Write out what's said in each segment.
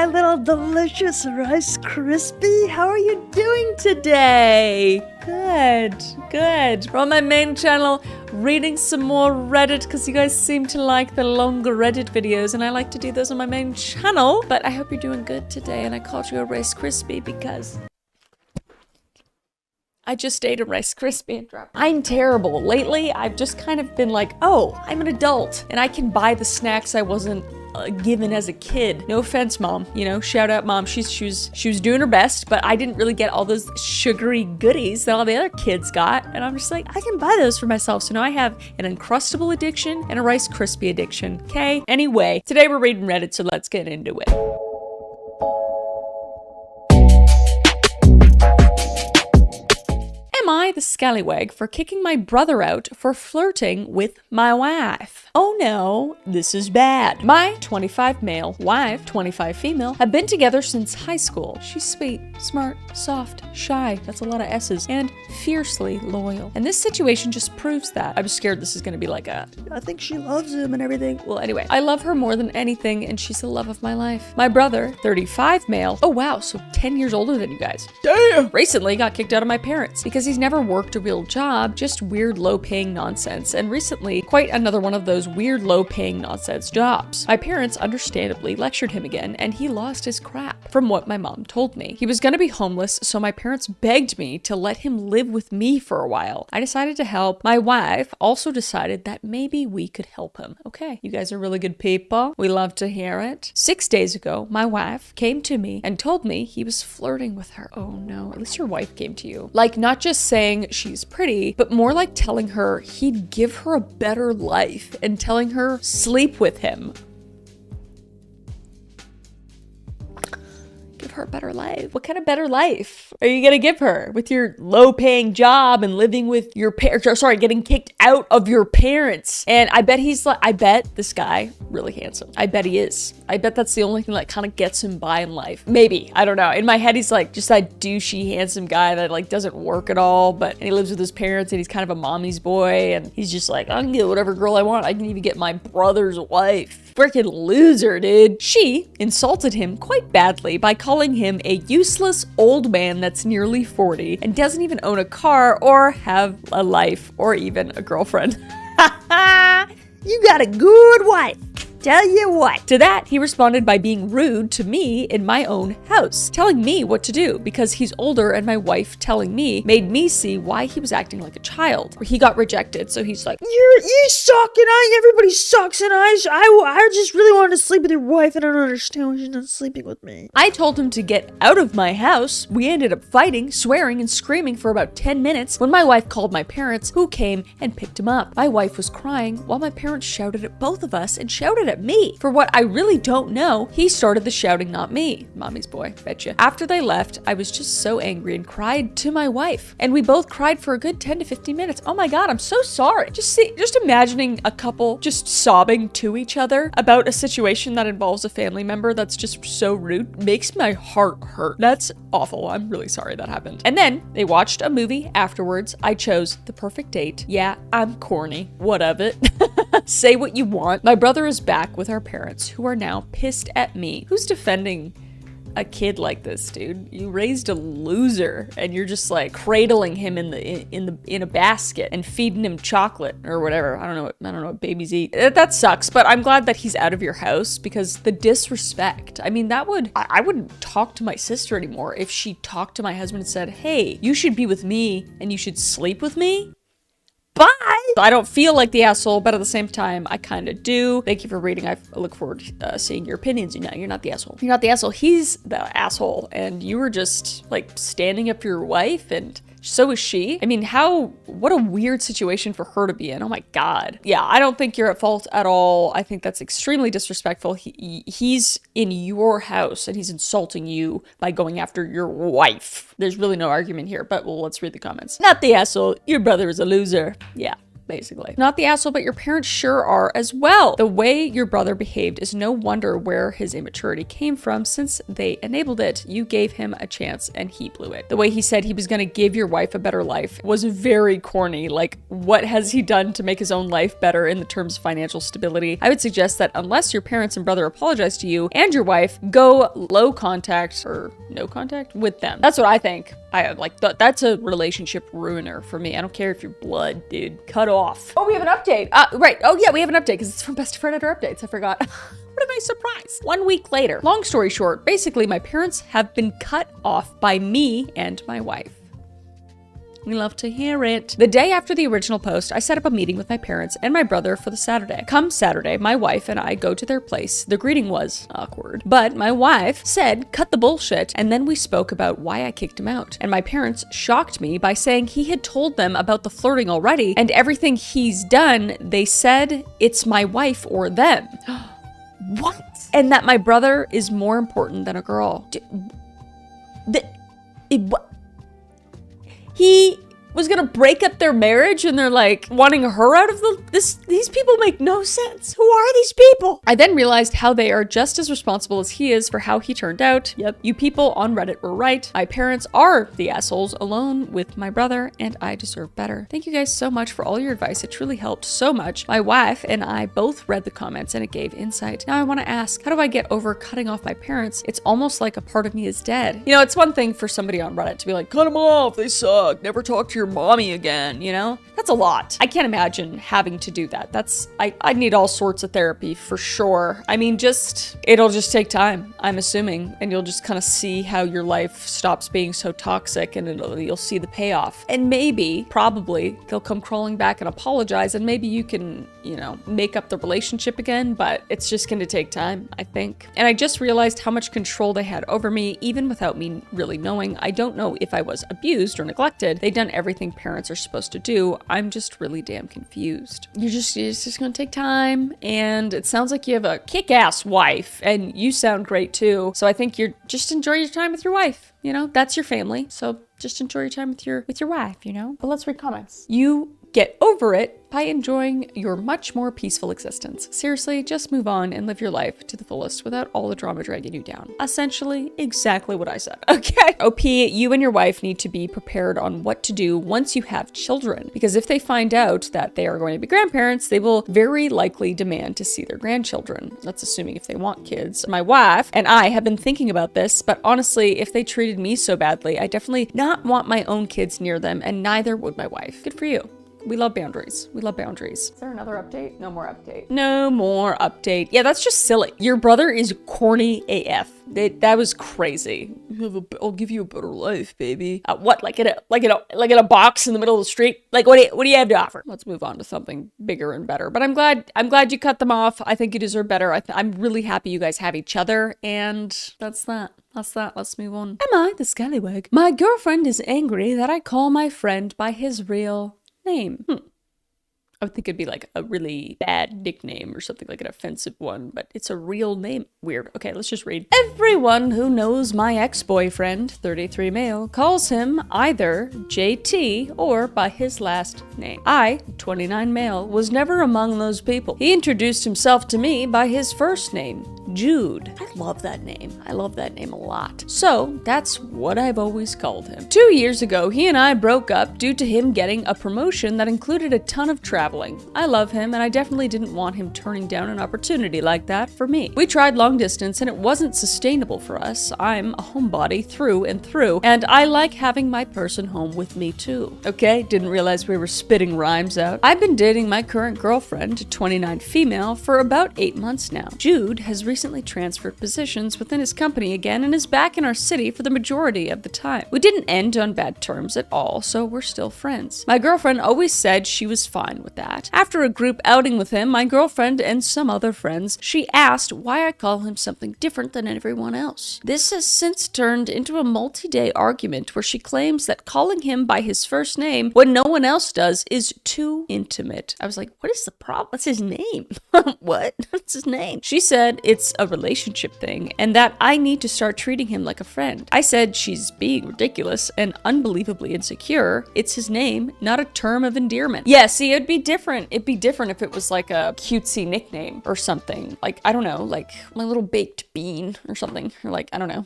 my little delicious Rice Krispie. How are you doing today? Good. We're on my main channel reading some more Reddit because you guys seem to like the longer Reddit videos and I like to do those on my main channel. But I hope you're doing good today and I called you a Rice Krispie because I just ate a Rice Krispie and dropped it. I'm terrible. Lately, I've just kind of been like, oh, I'm an adult and I can buy the snacks I wasn't given as a kid. No offense, Mom. You know, shout out Mom. She was doing her best, but I didn't really get all those sugary goodies that all the other kids got. And I'm just like, I can buy those for myself. So now I have an Uncrustable addiction and a Rice Krispie addiction. Okay? Anyway, today we're reading Reddit, so let's get into it. Am I the scallywag for kicking my brother out for flirting with my wife? Oh no, this is bad. My 25 male wife, 25 female, have been together since high school. She's sweet, smart, soft, shy, that's a lot of S's, and fiercely loyal. And this situation just proves that. I'm scared this is gonna be like I think she loves him and everything. Well, anyway, I love her more than anything and she's the love of my life. My brother, 35 male, oh wow, so 10 years older than you guys. Damn! Recently got kicked out of my parents because he's never worked a real job, just weird low-paying nonsense, and recently quite another one of those weird low-paying nonsense jobs. My parents understandably lectured him again and he lost his crap, from what my mom told me. He was gonna be homeless, so my parents begged me to let him live with me for a while. I decided to help. My wife also decided that maybe we could help him. Okay, you guys are really good people. We love to hear it. 6 days ago, my wife came to me and told me he was flirting with her. Oh no, at least your wife came to you. Like, not just saying she's pretty, but more like telling her he'd give her a better life and telling her sleep with him. Give her a better life. What kind of better life are you gonna give her with your low-paying job and living with your parents? Sorry, getting kicked out of your parents. And I bet this guy really handsome. I bet he is. I bet that's the only thing that kind of gets him by in life. Maybe, I don't know. In my head, he's like just that douchey, handsome guy that like doesn't work at all, and he lives with his parents and he's kind of a mommy's boy and he's just like, I can get whatever girl I want. I can even get my brother's wife. Freaking loser, dude. She insulted him quite badly by calling him a useless old man that's nearly 40 and doesn't even own a car or have a life or even a girlfriend. You got a good wife. Tell you what. To that, he responded by being rude to me in my own house, telling me what to do because he's older, and my wife telling me made me see why he was acting like a child. He got rejected, so he's like, you suck and everybody sucks and I just really wanted to sleep with your wife and I don't understand why she's not sleeping with me. I told him to get out of my house. We ended up fighting, swearing, and screaming for about 10 minutes when my wife called my parents, who came and picked him up. My wife was crying while my parents shouted at both of us and shouted at me. For what I really don't know, he started the shouting, not me. Mommy's boy, betcha. After they left, I was just so angry and cried to my wife. And we both cried for a good 10 to 15 minutes. Oh my God, I'm so sorry. Just imagining a couple just sobbing to each other about a situation that involves a family member that's just so rude makes my heart hurt. That's awful. I'm really sorry that happened. And then they watched a movie afterwards. I chose The Perfect Date. Yeah, I'm corny. What of it? Say what you want. My brother is back with our parents, who are now pissed at me. Who's defending a kid like this, dude? You raised a loser and you're just like cradling him in a basket and feeding him chocolate or whatever. I don't know what babies eat. That sucks, but I'm glad that he's out of your house because the disrespect. I mean, I wouldn't talk to my sister anymore if she talked to my husband and said, hey, you should be with me and you should sleep with me. Bye! I don't feel like the asshole, but at the same time, I kind of do. Thank you for reading. I look forward to seeing your opinions. You know, you're not the asshole. You're not the asshole. He's the asshole. And you were just like standing up for your wife and so is she. I mean, what a weird situation for her to be in. Oh my God. Yeah, I don't think you're at fault at all. I think that's extremely disrespectful. He's in your house and he's insulting you by going after your wife. There's really no argument here, but well, let's read the comments. Not the asshole. Your brother is a loser. Yeah. basically. Not the asshole, but your parents sure are as well. The way your brother behaved is no wonder where his immaturity came from, since they enabled it. You gave him a chance and he blew it. The way he said he was going to give your wife a better life was very corny. Like, what has he done to make his own life better in the terms of financial stability? I would suggest that unless your parents and brother apologize to you and your wife, go low contact or no contact with them. That's what I think. That's a relationship ruiner for me. I don't care if you're blood, dude. Cut off. Oh, we have an update. Right. Oh yeah, we have an update because it's from Best Friend Editor Updates. I forgot. What a nice surprise. 1 week later. Long story short, basically my parents have been cut off by me and my wife. We love to hear it. The day after the original post, I set up a meeting with my parents and my brother for the Saturday. Come Saturday, my wife and I go to their place. The greeting was awkward, but my wife said, cut the bullshit, and then we spoke about why I kicked him out. And my parents shocked me by saying he had told them about the flirting already, and everything he's done, they said it's my wife or them. What? And that my brother is more important than a girl. He was gonna break up their marriage and they're like wanting her out of these people make no sense. Who are these people? I then realized how they are just as responsible as he is for how he turned out. Yep, you people on Reddit were right. My parents are the assholes alone with my brother and I deserve better. Thank you guys so much for all your advice. It truly helped so much. My wife and I both read the comments and it gave insight. Now I want to ask, how do I get over cutting off my parents? It's almost like a part of me is dead. You know, it's one thing for somebody on Reddit to be like, cut them off, they suck, never talk to your mommy again, you know? That's a lot. I can't imagine having to do that. I need all sorts of therapy for sure. I mean, it'll just take time, I'm assuming, and you'll just kind of see how your life stops being so toxic and you'll see the payoff. And maybe, probably, they'll come crawling back and apologize and maybe you can, you know, make up the relationship again, but it's just gonna take time, I think. And I just realized how much control they had over me, even without me really knowing. I don't know if I was abused or neglected. They'd done everything parents are supposed to do. I'm just really damn confused. It's just gonna take time, and it sounds like you have a kick-ass wife, and you sound great too. So I think just enjoy your time with your wife. You know, that's your family. So just enjoy your time with your wife, you know? But let's read comments. You get over it by enjoying your much more peaceful existence. Seriously, just move on and live your life to the fullest without all the drama dragging you down. Essentially, exactly what I said. Okay. OP, you and your wife need to be prepared on what to do once you have children, because if they find out that they are going to be grandparents, they will very likely demand to see their grandchildren. That's assuming if they want kids. My wife and I have been thinking about this, but honestly, if they treated me so badly, I definitely not want my own kids near them, and neither would my wife. Good for you. We love boundaries. We love boundaries. Is there another update? No more update. No more update. Yeah, that's just silly. Your brother is corny AF. That was crazy. I'll give you a better life, baby. What? Like in a box in the middle of the street? Like what do you have to offer? Let's move on to something bigger and better. But I'm glad you cut them off. I think you deserve better. I'm really happy you guys have each other, and that's that. Let's move on. Am I the scallywag? My girlfriend is angry that I call my friend by his real name. I would think it'd be like a really bad nickname or something, like an offensive one, but it's a real name. Weird. Okay, let's just read. Everyone who knows my ex-boyfriend, 33 male, calls him either JT or by his last name. I, 29 male, was never among those people. He introduced himself to me by his first name, Jude. I love that name. I love that name a lot. So that's what I've always called him. 2 years ago, he and I broke up due to him getting a promotion that included a ton of traveling. I love him, and I definitely didn't want him turning down an opportunity like that for me. We tried long distance, and it wasn't sustainable for us. I'm a homebody through and through, and I like having my person home with me too. Okay, didn't realize we were spitting rhymes out. I've been dating my current girlfriend, 29 female, for about 8 months now. Jude has recently transferred positions within his company again and is back in our city for the majority of the time. We didn't end on bad terms at all, so we're still friends. My girlfriend always said she was fine with that. After a group outing with him, my girlfriend and some other friends, she asked why I call him something different than everyone else. This has since turned into a multi-day argument where she claims that calling him by his first name when no one else does is too intimate. I was like, what is the problem? What's his name? What? What's his name? She said it's a relationship thing and that I need to start treating him like a friend. I said she's being ridiculous and unbelievably insecure. It's his name, not a term of endearment. Yeah, see, it'd be different. It'd be different if it was like a cutesy nickname or something. Like, I don't know, like my little baked bean or something. Or like, I don't know.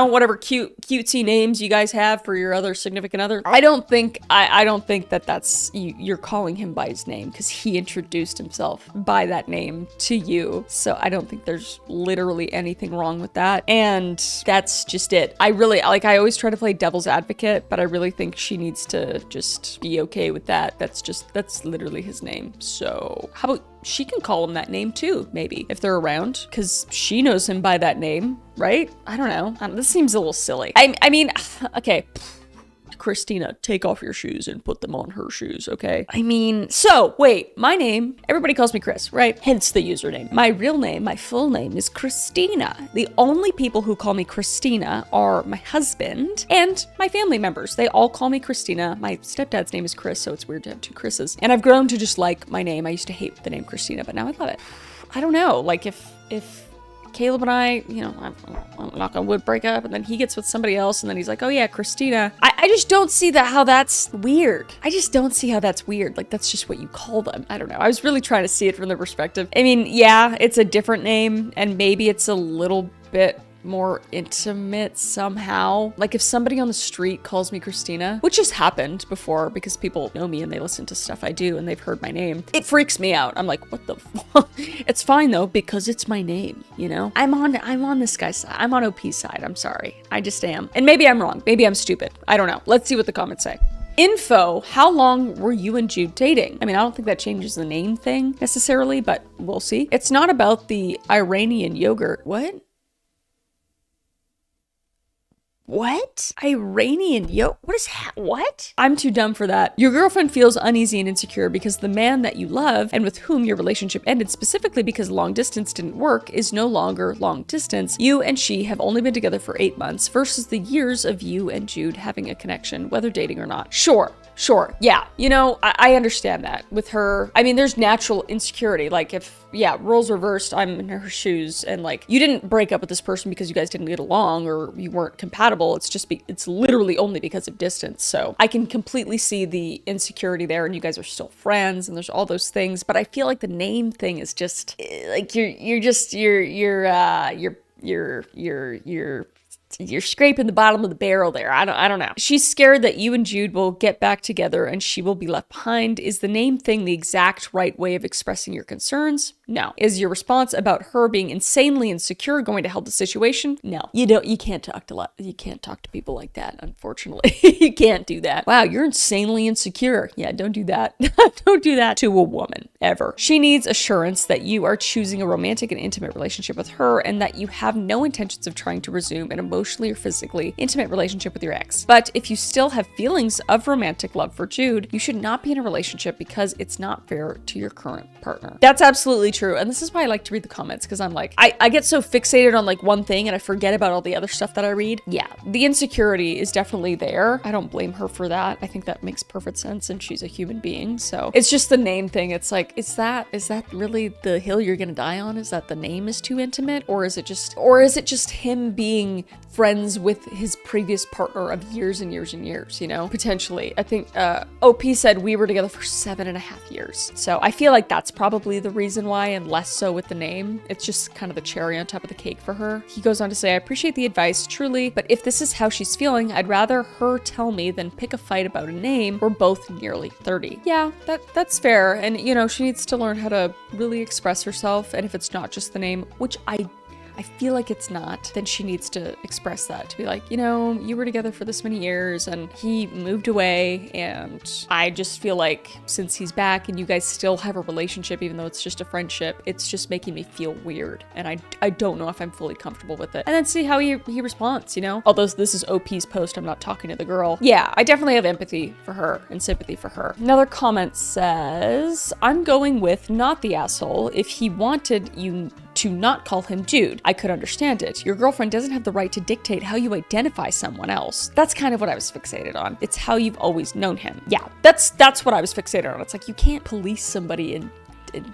Whatever cutesy names you guys have for your other significant other. I don't think that that's you're calling him by his name because he introduced himself by that name to you. So I don't think there's literally anything wrong with that. And that's just it. I always try to play devil's advocate, but I really think she needs to just be okay with that. That's literally his name. So how about she can call him that name too, maybe, if they're around, because she knows him by that name, right? I don't know. This seems a little silly. I mean, okay. Christina, take off your shoes and put them on her shoes, okay? I mean, so, wait, my name, everybody calls me Chris, right? Hence the username. My real name, my full name is Christina. The only people who call me Christina are my husband and my family members. They all call me Christina. My stepdad's name is Chris, so it's weird to have two Chris's. And I've grown to just like my name. I used to hate the name Christina, but now I love it. I don't know, like if Caleb and I, I'm knock on wood, break up, and then he gets with somebody else, and then he's like, oh yeah, Christina. I just don't see how that's weird. I just don't see how that's weird. Like, that's just what you call them. I don't know. I was really trying to see it from the perspective. I mean, yeah, it's a different name, and maybe it's a little bit more intimate somehow. Like if somebody on the street calls me Christina, which has happened before because people know me and they listen to stuff I do and they've heard my name, it freaks me out. I'm like, what the fuck? It's fine though, because it's my name, I'm on this guy's side. I'm on OP's side. I'm sorry. I just am. And maybe I'm wrong. Maybe I'm stupid. I don't know. Let's see what the comments say. Info, how long were you and Jude dating? I mean, I don't think that changes the name thing necessarily, but we'll see. It's not about the Iranian yogurt. What? What? Iranian what? I'm too dumb for that. Your girlfriend feels uneasy and insecure because the man that you love and with whom your relationship ended specifically because long distance didn't work is no longer long distance. You and she have only been together for 8 months versus the years of you and Jude having a connection, whether dating or not. Sure. Yeah. I understand that with her. I mean, there's natural insecurity. Like roles reversed, I'm in her shoes and like, you didn't break up with this person because you guys didn't get along or you weren't compatible. It's literally only because of distance. So I can completely see the insecurity there and you guys are still friends and there's all those things. But I feel like the name thing is just like, you're scraping the bottom of the barrel there. I don't know. She's scared that you and Jude will get back together and she will be left behind. Is the name thing the exact right way of expressing your concerns? No. Is your response about her being insanely insecure going to help the situation? No. You can't talk to people like that, unfortunately. You can't do that. Wow, you're insanely insecure. Yeah, don't do that. Don't do that to a woman, ever. She needs assurance that you are choosing a romantic and intimate relationship with her and that you have no intentions of trying to resume an emotionally or physically intimate relationship with your ex. But if you still have feelings of romantic love for Jude, you should not be in a relationship because it's not fair to your current partner. That's absolutely true. And this is why I like to read the comments because I'm like, I get so fixated on like one thing and I forget about all the other stuff that I read. Yeah, the insecurity is definitely there. I don't blame her for that. I think that makes perfect sense and she's a human being. So it's just the name thing. It's like, is that really the hill you're gonna die on? Is that the name is too intimate? Or is it just him being friends with his previous partner of years and years and years, potentially. I think OP said we were together for 7.5 years. So I feel like that's probably the reason why, and less so with the name. It's just kind of the cherry on top of the cake for her. He goes on to say, I appreciate the advice, truly, but if this is how she's feeling, I'd rather her tell me than pick a fight about a name. We're both nearly 30. Yeah, that's fair. And she needs to learn how to really express herself. And if it's not just the name, which I feel like it's not, then she needs to express that, to be like, you were together for this many years and he moved away and I just feel like since he's back and you guys still have a relationship, even though it's just a friendship, it's just making me feel weird and I don't know if I'm fully comfortable with it. And then see how he responds, Although this is OP's post, I'm not talking to the girl. Yeah, I definitely have empathy for her and sympathy for her. Another comment says, I'm going with not the asshole. If he wanted you to not call him dude. I could understand it. Your girlfriend doesn't have the right to dictate how you identify someone else. That's kind of what I was fixated on. It's how you've always known him. Yeah, that's what I was fixated on. It's like, you can't police somebody in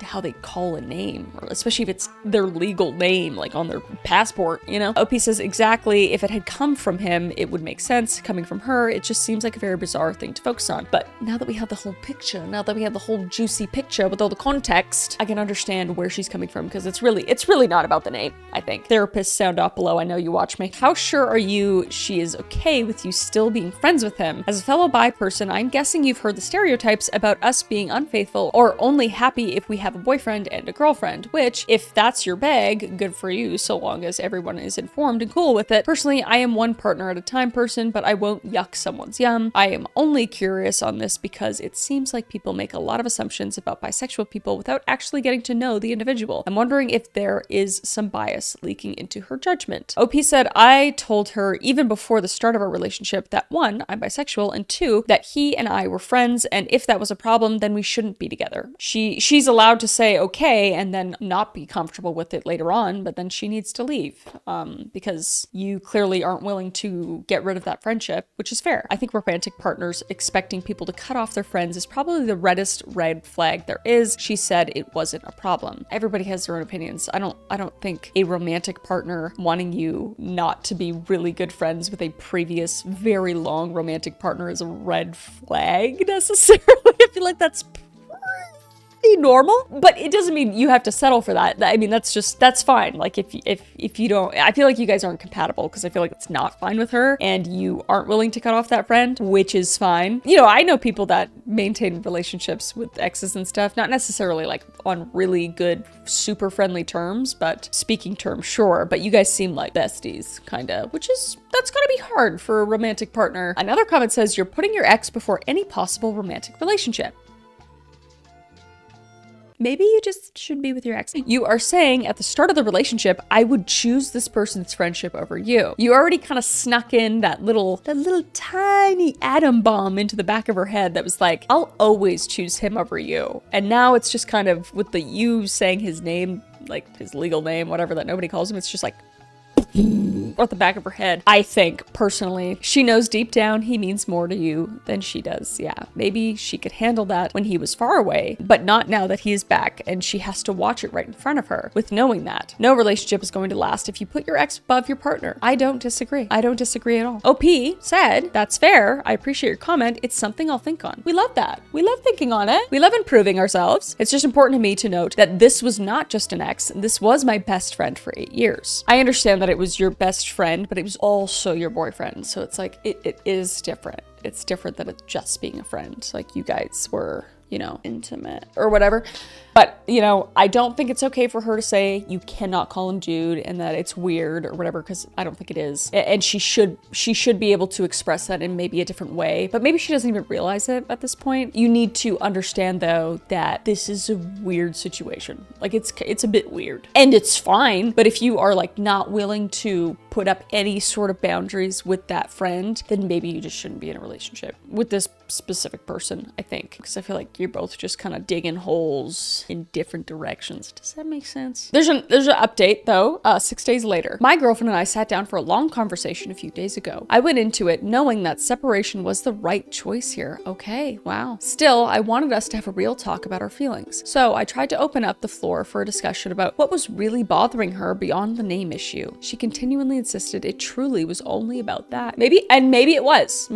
how they call a name, or especially if it's their legal name, like on their passport, you know? OP says, exactly, if it had come from him, it would make sense. Coming from her, it just seems like a very bizarre thing to focus on. But now that we have the whole picture, now that we have the whole juicy picture with all the context, I can understand where she's coming from, because it's really not about the name, I think. Therapists, sound off below. I know you watch me. How sure are you she is okay with you still being friends with him? As a fellow bi person, I'm guessing you've heard the stereotypes about us being unfaithful or only happy if we have a boyfriend and a girlfriend, which, if that's your bag, good for you, so long as everyone is informed and cool with it. Personally, I am one partner at a time person, but I won't yuck someone's yum. I am only curious on this because it seems like people make a lot of assumptions about bisexual people without actually getting to know the individual. I'm wondering if there is some bias leaking into her judgment. OP said, I told her even before the start of our relationship that 1, I'm bisexual, and 2, that he and I were friends, and if that was a problem, then we shouldn't be together. She's allowed to say okay and then not be comfortable with it later on, but then she needs to leave because you clearly aren't willing to get rid of that friendship, which is fair. I think romantic partners expecting people to cut off their friends is probably the reddest red flag there is. She said it wasn't a problem. Everybody has their own opinions. I don't think a romantic partner wanting you not to be really good friends with a previous very long romantic partner is a red flag necessarily. I feel like that's normal, but it doesn't mean you have to settle for that. I mean, that's fine. Like if you don't, I feel like you guys aren't compatible, because I feel like it's not fine with her and you aren't willing to cut off that friend, which is fine. You know, I know people that maintain relationships with exes and stuff, not necessarily like on really good, super friendly terms, but speaking terms, sure. But you guys seem like besties, kind of, that's gotta be hard for a romantic partner. Another comment says, you're putting your ex before any possible romantic relationship. Maybe you just should be with your ex. You are saying at the start of the relationship, I would choose this person's friendship over you. You already kind of snuck in that little tiny atom bomb into the back of her head that was like, I'll always choose him over you. And now it's just kind of with the you saying his name, like his legal name, whatever that nobody calls him, it's just like at the back of her head. I think, personally, she knows deep down he means more to you than she does. Yeah, maybe she could handle that when he was far away, but not now that he is back and she has to watch it right in front of her. With knowing that, no relationship is going to last if you put your ex above your partner. I don't disagree. I don't disagree at all. OP said, that's fair. I appreciate your comment. It's something I'll think on. We love that. We love thinking on it. We love improving ourselves. It's just important to me to note that this was not just an ex. This was my best friend for 8 years. I understand that it was your best friend, but it was also your boyfriend. So it's like, it is different. It's different than it just being a friend. Like you guys were, you know, intimate or whatever. But, you know, I don't think it's okay for her to say you cannot call him dude and that it's weird or whatever, because I don't think it is. And she should be able to express that in maybe a different way, but maybe she doesn't even realize it at this point. You need to understand, though, that this is a weird situation. Like it's a bit weird and it's fine. But if you are like not willing to put up any sort of boundaries with that friend, then maybe you just shouldn't be in a relationship with this specific person, I think, because I feel like you're both just kind of digging holes in different directions. Does that make sense? There's an update though. 6 days later, my girlfriend and I sat down for a long conversation a few days ago. I went into it knowing that separation was the right choice here. Okay, wow. Still, I wanted us to have a real talk about our feelings. So I tried to open up the floor for a discussion about what was really bothering her beyond the name issue. She continually insisted it truly was only about that. Maybe it was.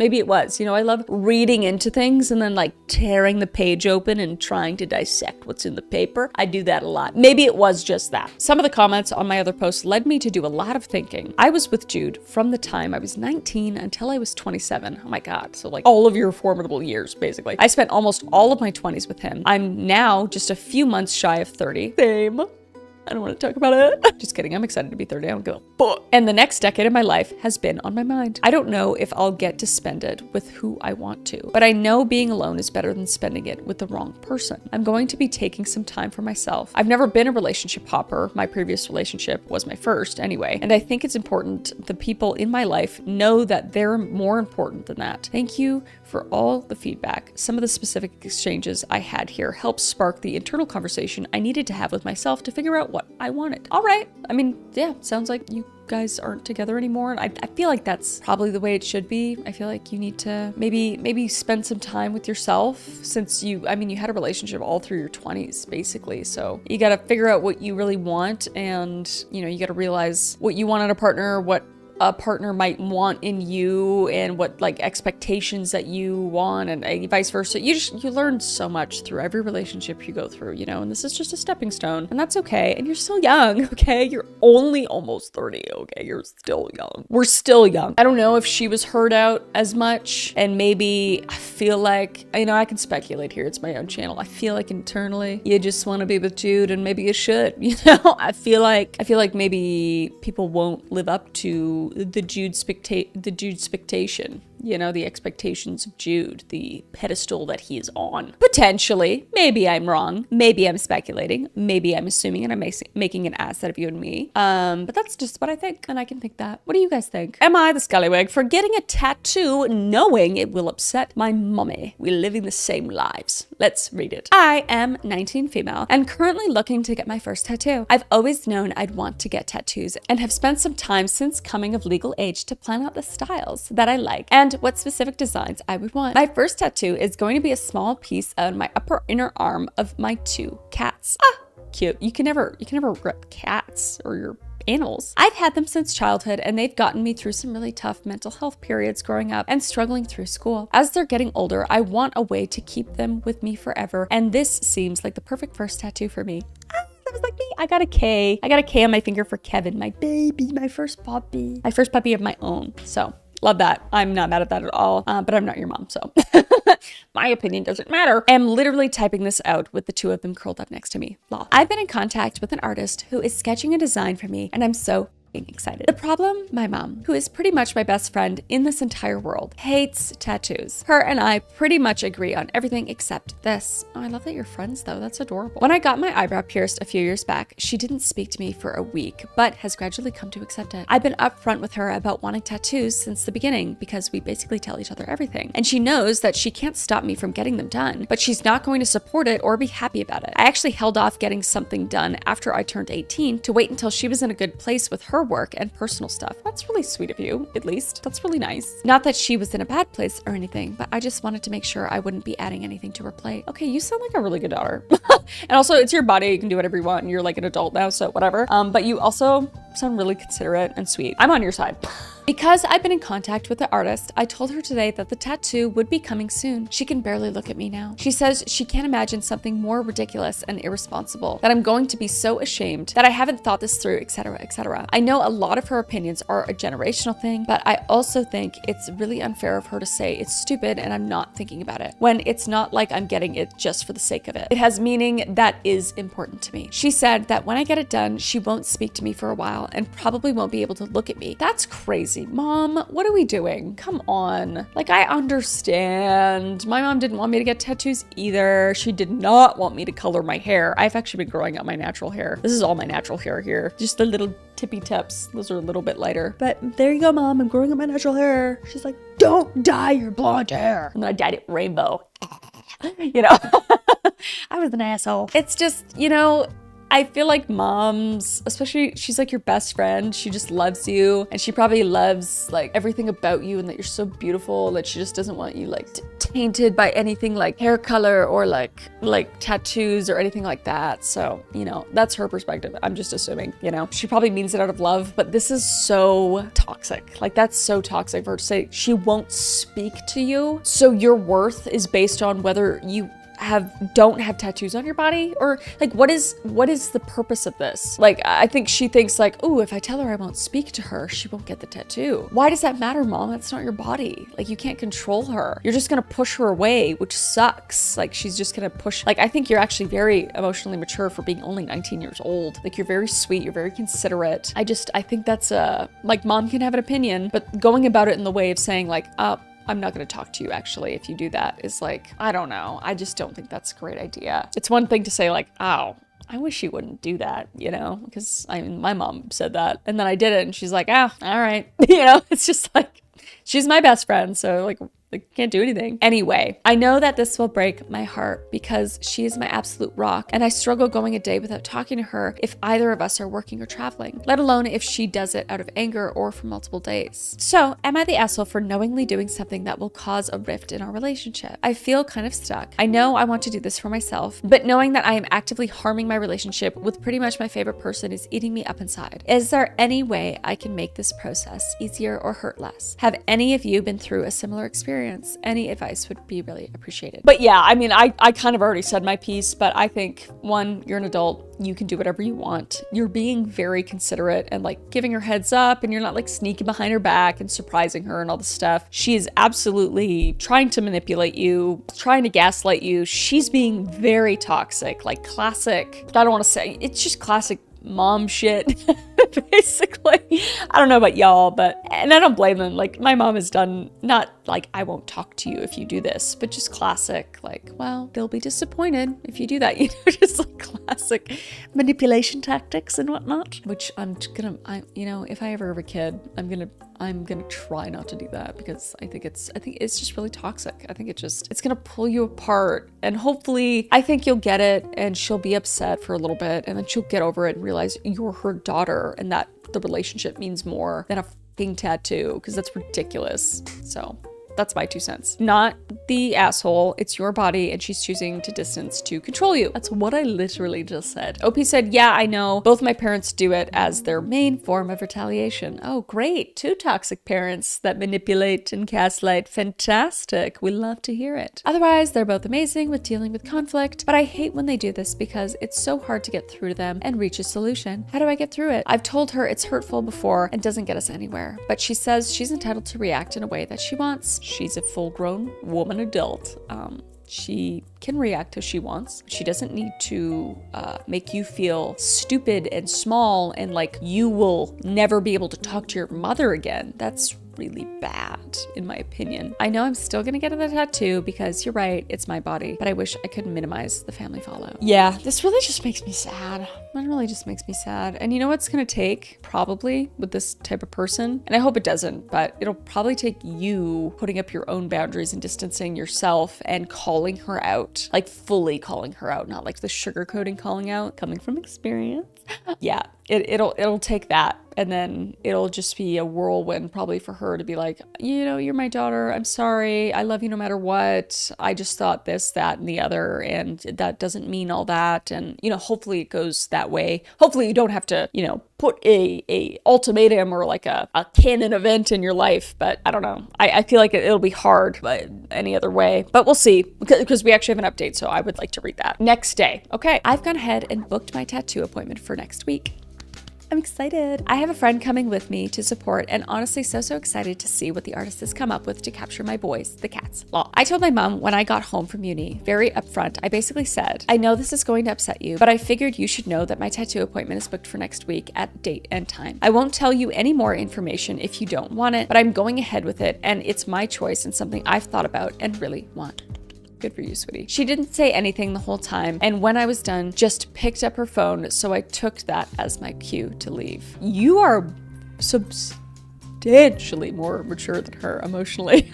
You know, I love reading into things and then like tearing the page open and trying to dissect what's in the paper. I do that a lot. Maybe it was just that. Some of the comments on my other posts led me to do a lot of thinking. I was with Jude from the time I was 19 until I was 27. Oh my God. So like all of your formidable years, basically. I spent almost all of my 20s with him. I'm now just a few months shy of 30. Same. I don't want to talk about it. Just kidding. I'm excited to be 30. I don't give a fuck. And the next decade of my life has been on my mind. I don't know if I'll get to spend it with who I want to, but I know being alone is better than spending it with the wrong person. I'm going to be taking some time for myself. I've never been a relationship hopper. My previous relationship was my first anyway. And I think it's important the people in my life know that they're more important than that. Thank you for all the feedback. Some of the specific exchanges I had here helped spark the internal conversation I needed to have with myself to figure out what I wanted. All right. I mean, yeah, sounds like you guys aren't together anymore. And I feel like that's probably the way it should be. I feel like you need to maybe spend some time with yourself, since you had a relationship all through your 20s, basically. So you got to figure out what you really want, and, you got to realize what you want in a partner, what a partner might want in you, and what like expectations that you want, and vice versa. You learn so much through every relationship you go through, and this is just a stepping stone, and that's okay. And you're still young, okay? You're only almost 30, okay? You're still young. We're still young. I don't know if she was hurt out as much, and maybe I feel like, I can speculate here. It's my own channel. I feel like internally you just want to be with Jude, and maybe you should, I feel like maybe people won't live up to the Jude expectation, the expectations of Jude, the pedestal that he is on. Potentially, maybe I'm wrong. Maybe I'm speculating. Maybe I'm assuming, and I'm making an ass out of you and me. But that's just what I think, and I can think that. What do you guys think? Am I the scallywag for getting a tattoo knowing it will upset my mommy? We're living the same lives. Let's read it. I am 19 female and currently looking to get my first tattoo. I've always known I'd want to get tattoos and have spent some time since coming of legal age to plan out the styles that I like and what specific designs I would want. My first tattoo is going to be a small piece on my upper inner arm of my 2 cats. Cute. You can never regret cats or your animals. I've had them since childhood, and they've gotten me through some really tough mental health periods growing up and struggling through school. As they're getting older, I want a way to keep them with me forever, and this seems like the perfect first tattoo for me. That was like me. I got a K. I got a K on my finger for Kevin, my baby, my first puppy of my own. So love that. I'm not mad at that at all, but I'm not your mom, so my opinion doesn't matter. I'm literally typing this out with the 2 of them curled up next to me. Lol. I've been in contact with an artist who is sketching a design for me, and I'm so excited. The problem, my mom, who is pretty much my best friend in this entire world, hates tattoos. Her and I pretty much agree on everything except this. Oh, I love that you're friends though. That's adorable. When I got my eyebrow pierced a few years back, she didn't speak to me for a week, but has gradually come to accept it. I've been upfront with her about wanting tattoos since the beginning because we basically tell each other everything. And she knows that she can't stop me from getting them done, but she's not going to support it or be happy about it. I actually held off getting something done after I turned 18 to wait until she was in a good place with her work and personal stuff. That's really sweet of you, at least. That's really nice. Not that she was in a bad place or anything, but I just wanted to make sure I wouldn't be adding anything to her plate. Okay, you sound like a really good daughter. And also, it's your body. You can do whatever you want, and you're like an adult now, so whatever. But you also sound really considerate and sweet. I'm on your side. Because I've been in contact with the artist, I told her today that the tattoo would be coming soon. She can barely look at me now. She says she can't imagine something more ridiculous and irresponsible, that I'm going to be so ashamed, that I haven't thought this through, etc., etc. I know a lot of her opinions are a generational thing, but I also think it's really unfair of her to say it's stupid and I'm not thinking about it, when it's not like I'm getting it just for the sake of it. It has meaning that is important to me. She said that when I get it done, she won't speak to me for a while and probably won't be able to look at me. That's crazy. Mom, what are we doing? Come on. Like, I understand. My mom didn't want me to get tattoos either. She did not want me to color my hair. I've actually been growing out my natural hair. This is all my natural hair here. Just the little tippy tips. Those are a little bit lighter. But there you go, Mom. I'm growing out my natural hair. She's like, don't dye your blonde hair. And I dyed it rainbow. I was an asshole. It's just, I feel like moms, especially, she's like your best friend. She just loves you, and she probably loves like everything about you and that you're so beautiful that she just doesn't want you like tainted by anything like hair color or like tattoos or anything like that. So, that's her perspective. I'm just assuming, she probably means it out of love, but this is so toxic. Like, that's so toxic for her to say she won't speak to you. So your worth is based on whether you don't have tattoos on your body, or like what is the purpose of this? Like, I think she thinks like, oh, if I tell her I won't speak to her, she won't get the tattoo. Why does that matter, Mom? That's not your body. Like, you can't control her. You're just gonna push her away, which sucks. Like, she's just gonna push. Like, I think you're actually very emotionally mature for being only 19 years old. Like, you're very sweet, you're very considerate. I think that's like, Mom can have an opinion, but going about it in the way of saying like, I'm not going to talk to you actually if you do that is like, I don't know. I just don't think that's a great idea. It's one thing to say like, oh, I wish you wouldn't do that, because my mom said that and then I did it and she's like, all right. It's just like, she's my best friend. So like, Like, can't do anything. Anyway, I know that this will break my heart because she is my absolute rock, and I struggle going a day without talking to her if either of us are working or traveling, let alone if she does it out of anger or for multiple days. So, am I the asshole for knowingly doing something that will cause a rift in our relationship? I feel kind of stuck. I know I want to do this for myself, but knowing that I am actively harming my relationship with pretty much my favorite person is eating me up inside. Is there any way I can make this process easier or hurt less? Have any of you been through a similar experience? Any advice would be really appreciated. But yeah, I mean, I kind of already said my piece, but I think, one, you're an adult. You can do whatever you want. You're being very considerate and like giving her heads up, and you're not like sneaking behind her back and surprising her and all this stuff. She is absolutely trying to manipulate you, trying to gaslight you. She's being very toxic, like classic, I don't want to say, it's just classic mom shit. Basically, I don't know about y'all, but, and I don't blame them. Like, my mom has done, not like, I won't talk to you if you do this, but just classic, like, well, they'll be disappointed if you do that, you know, just like classic manipulation tactics and whatnot, which if I ever have a kid, I'm gonna try not to do that, because I think it's just really toxic. I think it's gonna pull you apart, and hopefully I think you'll get it, and she'll be upset for a little bit, and then she'll get over it and realize you're her daughter, and that the relationship means more than a f***ing tattoo, because that's ridiculous. So that's my 2 cents. Not the asshole. It's your body, and she's choosing to distance to control you. That's what I literally just said. OP said, yeah, I know. Both my parents do it as their main form of retaliation. Oh, great. 2 toxic parents that manipulate and gaslight. Fantastic. We love to hear it. Otherwise, they're both amazing with dealing with conflict, but I hate when they do this because it's so hard to get through to them and reach a solution. How do I get through it? I've told her it's hurtful before and doesn't get us anywhere, but she says she's entitled to react in a way that she wants. She's a full-grown woman adult. She can react as she wants. She doesn't need to make you feel stupid and small and like you will never be able to talk to your mother again. That's really bad, in my opinion. I know I'm still gonna get the tattoo because you're right, it's my body, but I wish I could minimize the family fallout. Yeah, this really just makes me sad. It really just makes me sad. And you know what's gonna take, probably, with this type of person? And I hope it doesn't, but it'll probably take you putting up your own boundaries and distancing yourself and calling her out. Like, fully calling her out, not like the sugarcoating calling out, coming from experience. Yeah, it'll take that, and then it'll just be a whirlwind probably for her to be like, you know, you're my daughter, I'm sorry, I love you no matter what, I just thought this, that, and the other, and that doesn't mean all that. And you know, hopefully it goes that way. Hopefully you don't have to, you know, put a ultimatum or like a canon event in your life, but I don't know. I feel like it'll be hard but any other way, but we'll see, because we actually have an update, so I would like to read that. Next day. Okay, I've gone ahead and booked my tattoo appointment for next week. I'm excited. I have a friend coming with me to support, and honestly so excited to see what the artist has come up with to capture my boys, the cats. Lol. I told my mom when I got home from uni, very upfront, I basically said, I know this is going to upset you, but I figured you should know that my tattoo appointment is booked for next week at date and time. I won't tell you any more information if you don't want it, but I'm going ahead with it, and it's my choice and something I've thought about and really want. Good for you, sweetie. She didn't say anything the whole time, and when I was done, just picked up her phone, so I took that as my cue to leave. You are substantially more mature than her emotionally.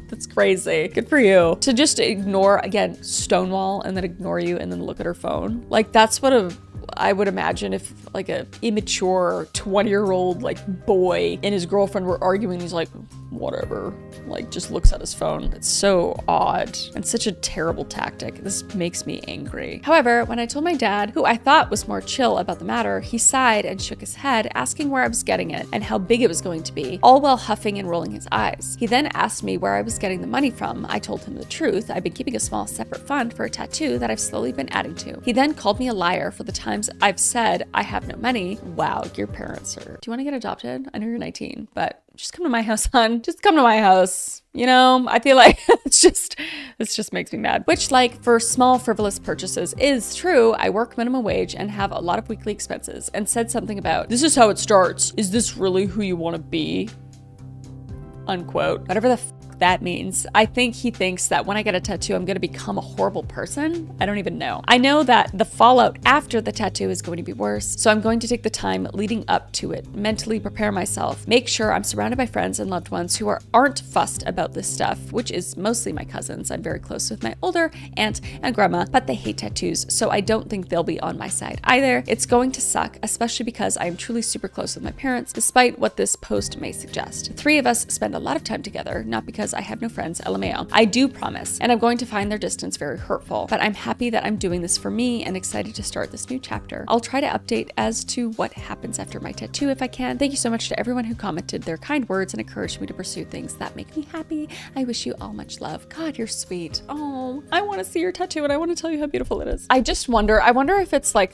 That's crazy. Good for you. To just ignore, again, stonewall, and then ignore you, and then look at her phone. Like, that's what I would imagine if like a immature 20-year-old like boy and his girlfriend were arguing. He's like, whatever, like just looks at his phone. It's so odd and such a terrible tactic. This makes me angry. However, when I told my dad, who I thought was more chill about the matter, he sighed and shook his head, asking where I was getting it and how big it was going to be, all while huffing and rolling his eyes. He then asked me where I was getting the money from. I told him the truth. I've been keeping a small separate fund for a tattoo that I've slowly been adding to. He then called me a liar for the times I've said I have no money. Wow, your parents are... Do you want to get adopted? I know you're 19, but just come to my house, hon. Just come to my house. You know, I feel like this just makes me mad. Which, like, for small frivolous purchases is true. I work minimum wage and have a lot of weekly expenses, and said something about, this is how it starts. Is this really who you want to be? Unquote. Whatever the fuck that means. I think he thinks that when I get a tattoo, I'm going to become a horrible person. I don't even know. I know that the fallout after the tattoo is going to be worse, so I'm going to take the time leading up to it, mentally prepare myself, make sure I'm surrounded by friends and loved ones who aren't fussed about this stuff, which is mostly my cousins. I'm very close with my older aunt and grandma, but they hate tattoos, so I don't think they'll be on my side either. It's going to suck, especially because I am truly super close with my parents, despite what this post may suggest. 3 of us spend a lot of time together, not because I have no friends, LMAO. I do promise, and I'm going to find their distance very hurtful, but I'm happy that I'm doing this for me and excited to start this new chapter. I'll try to update as to what happens after my tattoo if I can. Thank you so much to everyone who commented their kind words and encouraged me to pursue things that make me happy. I wish you all much love. God, you're sweet. Oh, I want to see your tattoo and I want to tell you how beautiful it is. I wonder if it's like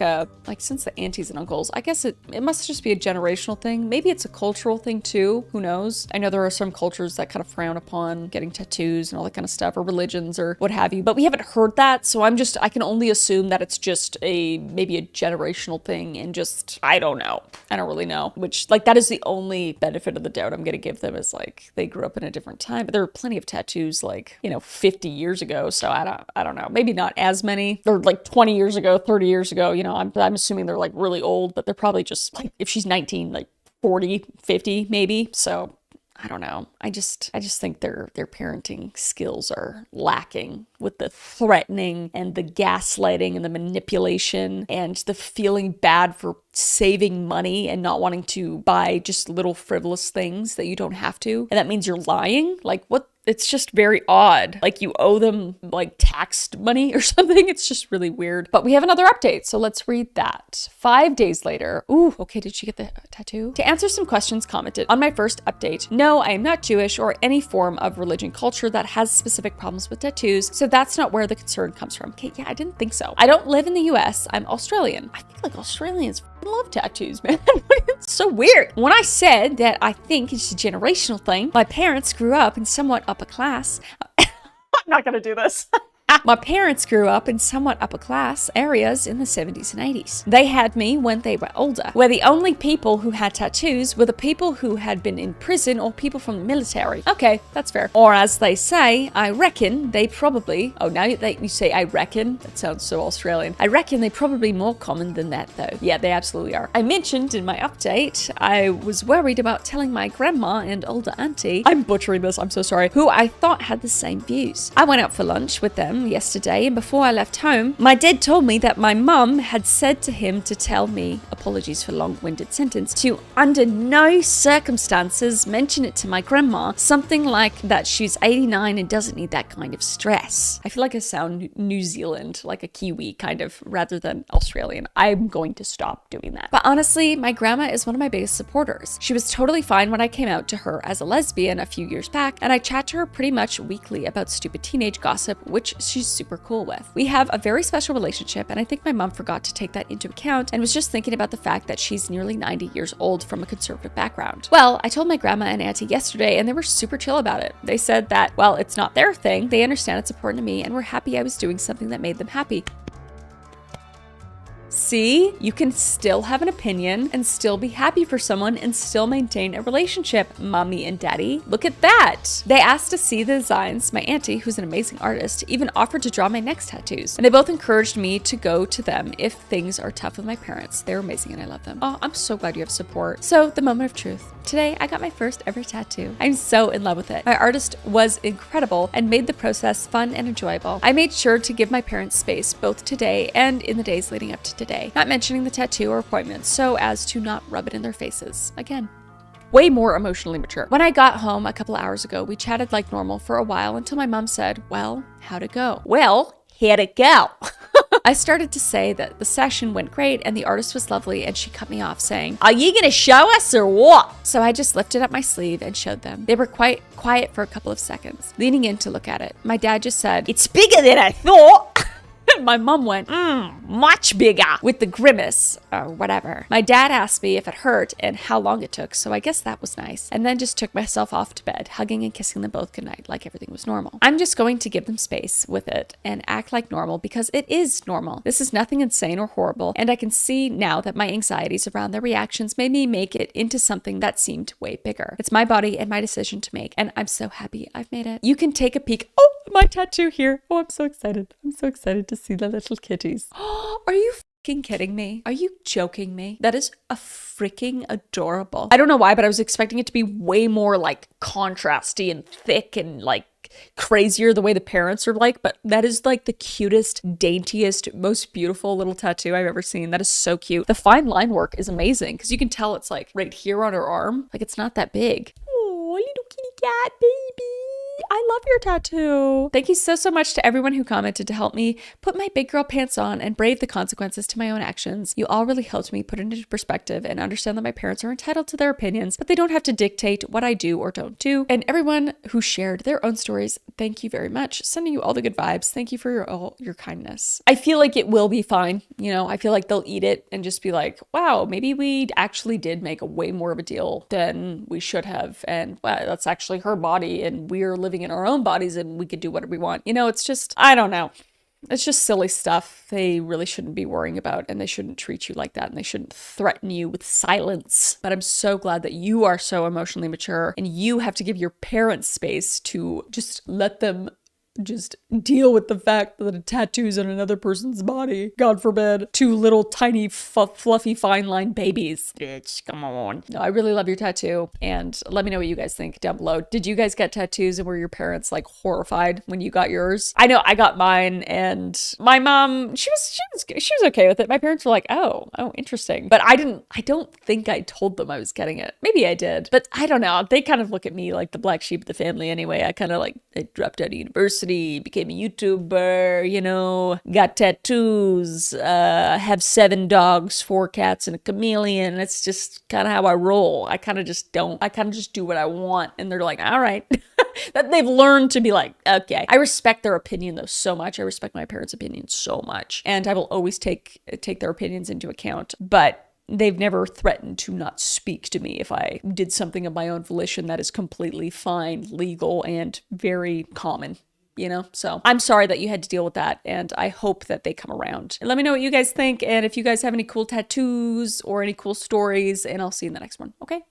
since the aunties and uncles, I guess it must just be a generational thing. Maybe it's a cultural thing too. Who knows? I know there are some cultures that kind of frown upon getting tattoos and all that kind of stuff, or religions or what have you, but we haven't heard that. So I can only assume that it's just maybe a generational thing and just, I don't know. I don't really know, which that is the only benefit of the doubt I'm going to give them is they grew up in a different time, but there were plenty of tattoos 50 years ago. So I don't know, maybe not as many. They're 20 years ago, 30 years ago, I'm assuming they're really old, but they're probably just if she's 19, 40, 50 maybe. So I don't know. I just think their parenting skills are lacking with the threatening and the gaslighting and the manipulation and the feeling bad for saving money and not wanting to buy just little frivolous things that you don't have to. And that means you're lying. What? It's just very odd. You owe them taxed money or something. It's just really weird. But we have another update, so let's read that. 5 days later. Ooh, okay, did she get the tattoo? To answer some questions commented on my first update. No, I am not Jewish or any form of religion culture that has specific problems with tattoos, so that's not where the concern comes from. Okay, yeah, I didn't think so. I don't live in the US. I'm Australian. I feel like Australians love tattoos, man. It's so weird. When I said that I think it's a generational thing, my parents grew up in somewhat upper class. I'm not gonna do this. My parents grew up in somewhat upper class areas in the 70s and 80s. They had me when they were older, where the only people who had tattoos were the people who had been in prison or people from the military. Okay, that's fair. Or as they say, I reckon they probably, now you say I reckon, that sounds so Australian. I reckon they probably more common than that though. Yeah, they absolutely are. I mentioned in my update, I was worried about telling my grandma and older auntie, I'm butchering this, I'm so sorry, who I thought had the same views. I went out for lunch with them yesterday, and before I left home, my dad told me that my mum had said to him to tell me, apologies for long-winded sentence, to under no circumstances mention it to my grandma, something like that she's 89 and doesn't need that kind of stress. I feel like I sound New Zealand, like a Kiwi kind of, rather than Australian. I'm going to stop doing that. But honestly, my grandma is one of my biggest supporters. She was totally fine when I came out to her as a lesbian a few years back, and I chat to her pretty much weekly about stupid teenage gossip, which she's super cool with. We have a very special relationship, and I think my mom forgot to take that into account and was just thinking about the fact that she's nearly 90 years old from a conservative background. Well, I told my grandma and auntie yesterday, and they were super chill about it. They said that, well, it's not their thing, they understand it's important to me, and were happy I was doing something that made them happy. See, you can still have an opinion and still be happy for someone and still maintain a relationship, mommy and daddy. Look at that. They asked to see the designs. My auntie, who's an amazing artist, even offered to draw my next tattoos. And they both encouraged me to go to them if things are tough with my parents. They're amazing and I love them. Oh, I'm so glad you have support. So, the moment of truth. Today, I got my first ever tattoo. I'm so in love with it. My artist was incredible and made the process fun and enjoyable. I made sure to give my parents space both today and in the days leading up to today, not mentioning the tattoo or appointments so as to not rub it in their faces. Again, way more emotionally mature. When I got home a couple hours ago, we chatted like normal for a while until my mom said, well, how'd it go? Well, how'd it go? I started to say that the session went great and the artist was lovely, and she cut me off saying, are you gonna show us or what? So I just lifted up my sleeve and showed them. They were quite quiet for a couple of seconds, leaning in to look at it. My dad just said, it's bigger than I thought. My mom went, much bigger with the grimace or whatever. My dad asked me if it hurt and how long it took, so I guess that was nice. And then just took myself off to bed, hugging and kissing them both goodnight like everything was normal. I'm just going to give them space with it and act like normal because it is normal. This is nothing insane or horrible, and I can see now that my anxieties around their reactions made me make it into something that seemed way bigger. It's my body and my decision to make, and I'm so happy I've made it. You can take a peek. Oh, my tattoo here. Oh, I'm so excited. I'm so excited to see the little kitties. Are you fucking kidding me? Are you joking me? That is a freaking adorable. I don't know why, but I was expecting it to be way more like contrasty and thick and like crazier the way the parents are like, but that is like the cutest, daintiest, most beautiful little tattoo I've ever seen. That is so cute. The fine line work is amazing because you can tell it's like right here on her arm. Like it's not that big. Oh, little kitty cat baby. I love your tattoo. Thank you so much to everyone who commented to help me put my big girl pants on and brave the consequences to my own actions. You all really helped me put it into perspective and understand that my parents are entitled to their opinions, but they don't have to dictate what I do or don't do. And everyone who shared their own stories, thank you very much. Sending you all the good vibes. Thank you for all your kindness. I feel like it will be fine. You know, I feel like they'll eat it and just be like, wow, maybe we actually did make a way more of a deal than we should have. And well, that's actually her body and we're living in our own bodies and we could do whatever we want. You know, it's just, I don't know. It's just silly stuff they really shouldn't be worrying about, and they shouldn't treat you like that, and they shouldn't threaten you with silence. But I'm so glad that you are so emotionally mature and you have to give your parents space to just let them just deal with the fact that a tattoo's on another person's body. God forbid. Two little tiny fluffy fine line babies. Bitch, come on. No, I really love your tattoo, and let me know what you guys think down below. Did you guys get tattoos and were your parents like horrified when you got yours? I know I got mine, and my mom, she was okay with it. My parents were like, oh, interesting. But I don't think I told them I was getting it. Maybe I did, but I don't know. They kind of look at me like the black sheep of the family anyway. I kind of like, I dropped out of university, became a YouTuber, you know, got tattoos, have 7 dogs, 4 cats, and a chameleon. It's just kind of how I roll. I kind of just do what I want. And they're like, all right. That they've learned to be like, okay. I respect their opinion though so much. I respect my parents' opinion so much. And I will always take their opinions into account. But they've never threatened to not speak to me if I did something of my own volition that is completely fine, legal, and very common. You know, so I'm sorry that you had to deal with that, and I hope that they come around. And let me know what you guys think, and if you guys have any cool tattoos or any cool stories, and I'll see you in the next one. Okay,